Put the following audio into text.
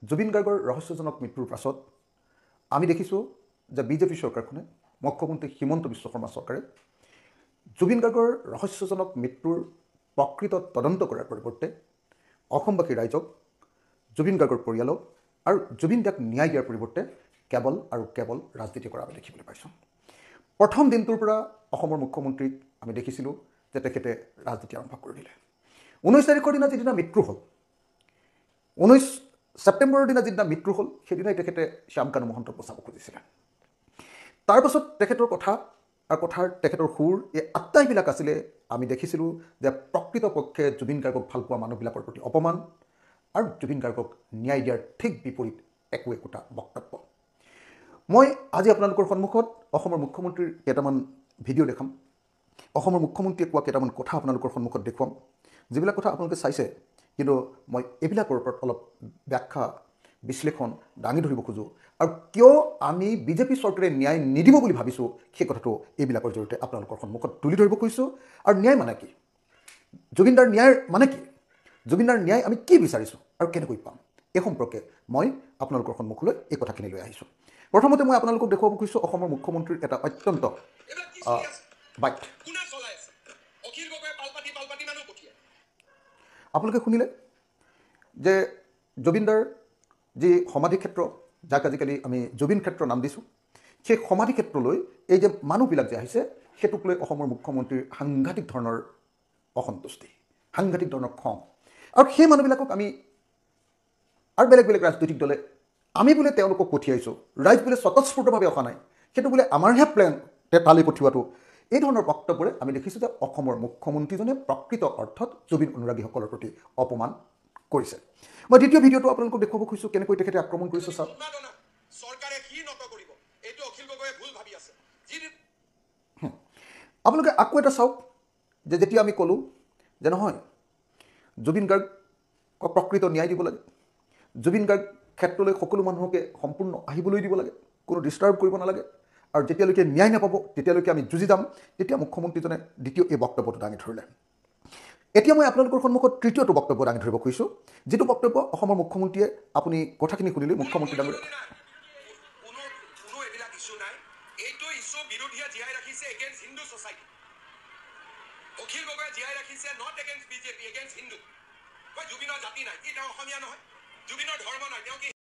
জুবিন গাৰ্গৰ ৰহস্যজনক মৃত্যুৰ পাছত আমি দেখিছোঁ যে বিজেপি চৰকাৰখনে মুখ্যমন্ত্ৰী হিমন্ত বিশ্ব শৰ্মা চৰকাৰে জুবিন গাৰ্গৰ ৰহস্যজনক মৃত্যুৰ প্ৰকৃত তদন্ত কৰাৰ পৰিৱৰ্তে অসমবাসী ৰাইজক জুবিন গাৰ্গৰ পৰিয়ালক আৰু জুবিন দাক ন্যায় দিয়াৰ পৰিৱৰ্তে কেৱল ৰাজনীতি কৰা আমি দেখিবলৈ পাইছোঁ। প্ৰথম দিনটোৰ পৰা অসমৰ মুখ্যমন্ত্ৰীক আমি দেখিছিলোঁ যে তেখেতে ৰাজনীতি আৰম্ভ কৰি দিলে। 19 তাৰিখৰ দিনা যিদিনা মৃত্যু হ'ল, 19 ছেপ্টেম্বৰৰ দিনা যিদিনা মৃত্যু হ'ল, সেইদিনাই তেখেতে শ্যামকানু মহন্তক বচাব খুজিছিলে। তাৰ পাছত তেখেতৰ কথা আৰু তেখেতৰ সুৰ এই আটাইবিলাক আছিলে আমি দেখিছিলোঁ যে প্ৰকৃতপক্ষে জুবিন গাৰ্গক ভাল পোৱা মানুহবিলাকৰ প্ৰতি অপমান আৰু জুবিন গাৰ্গক ন্যায় দিয়াৰ ঠিক বিপৰীত একোটা বক্তব্য। মই আজি আপোনালোকৰ সন্মুখত অসমৰ মুখ্যমন্ত্ৰীৰ কেইটামান ভিডিঅ' দেখাম, অসমৰ মুখ্যমন্ত্ৰীয়ে কোৱা কেইটামান কথা আপোনালোকৰ সন্মুখত দেখুৱাম, যিবিলাক কথা আপোনালোকে চাইছে, কিন্তু মই এইবিলাকৰ ওপৰত অলপ ব্যাখ্যা বিশ্লেষণ দাঙি ধৰিব খোজোঁ আৰু কিয় আমি বিজেপি চৰকাৰে ন্যায় নিদিব বুলি ভাবিছোঁ সেই কথাটো এইবিলাকৰ জৰিয়তে আপোনালোকৰ সন্মুখত তুলি ধৰিব খুজিছোঁ। আৰু ন্যায় মানে কি, জুবিনদাৰ ন্যায় মানে কি, জুবিনদাৰ ন্যায় আমি কি বিচাৰিছোঁ আৰু কেনেকৈ পাম, এই সম্পৰ্কে মই আপোনালোকৰ সন্মুখলৈ এই কথাখিনি লৈ আহিছোঁ। প্ৰথমতে মই আপোনালোকক দেখুৱাব খুজিছোঁ অসমৰ মুখ্যমন্ত্ৰীৰ এটা অত্যন্ত বাইট। আপোনালোকে শুনিলে যে জুবিনদাৰ যি সমাধি ক্ষেত্ৰ, যাক আজিকালি আমি জুবিন ক্ষেত্ৰ নাম দিছোঁ, সেই সমাধি ক্ষেত্ৰলৈ এই যে মানুহবিলাক যে আহিছে, সেইটোক লৈ অসমৰ মুখ্যমন্ত্ৰীৰ সাংঘাতিক ধৰণৰ অসন্তুষ্টি, সাংঘাতিক ধৰণৰ খং। আৰু সেই মানুহবিলাকক আমি আৰু বেলেগ ৰাজনৈতিক দলে আমি বোলে তেওঁলোকক পঠিয়াইছোঁ, ৰাইজ বোলে স্বতঃস্ফূৰ্তভাৱে অহা নাই, সেইটো বোলে আমাৰহে প্লেন তালৈ পঠিওৱাটো, এই ধৰণৰ বক্তব্যৰে আমি দেখিছোঁ যে অসমৰ মুখ্যমন্ত্ৰীজনে প্ৰকৃত অৰ্থত জুবিন অনুৰাগীসকলৰ প্ৰতি অপমান কৰিছে। মই দ্বিতীয় ভিডিঅ'টো আপোনালোকক দেখুৱাব খুজিছোঁ কেনেকৈ তেখেতে আক্ৰমণ কৰিছে। চাওক, আপোনালোকে আকৌ এটা চাওক যে যেতিয়া আমি ক'লোঁ যে নহয় জুবিন গাৰ্গক প্ৰকৃত ন্যায় দিব লাগে, জুবিন গাৰ্গ ক্ষেত্ৰলৈ সকলো মানুহকে সম্পূৰ্ণ আহিবলৈ দিব লাগে, কোনো ডিষ্টাৰ্ব কৰিব নালাগে, আৰু যেতিয়ালৈকে ন্যায় নাপাব তেতিয়ালৈকে আমি যুঁজি যাম, তেতিয়া মুখ্যমন্ত্ৰীজনে দ্বিতীয় এই বক্তব্যটো দাঙি ধৰিলে। এতিয়া মই আপোনালোকৰ সন্মুখত তৃতীয়টো বক্তব্য দাঙি ধৰিব খুজিছোঁ, যিটো বক্তব্য অসমৰ মুখ্যমন্ত্ৰীয়ে, আপুনি কথাখিনি শুনিলে মুখ্যমন্ত্ৰী ডাঙৰীয়া, অখিল গগৈয়ে জীয়াই ৰাখিছে not against BJP, against Hindu. জুবিনৰ জাতি নাই, কি তেওঁ অসমীয়া নহয়? জুবিনৰ ধৰ্ম নাই, তেওঁ কি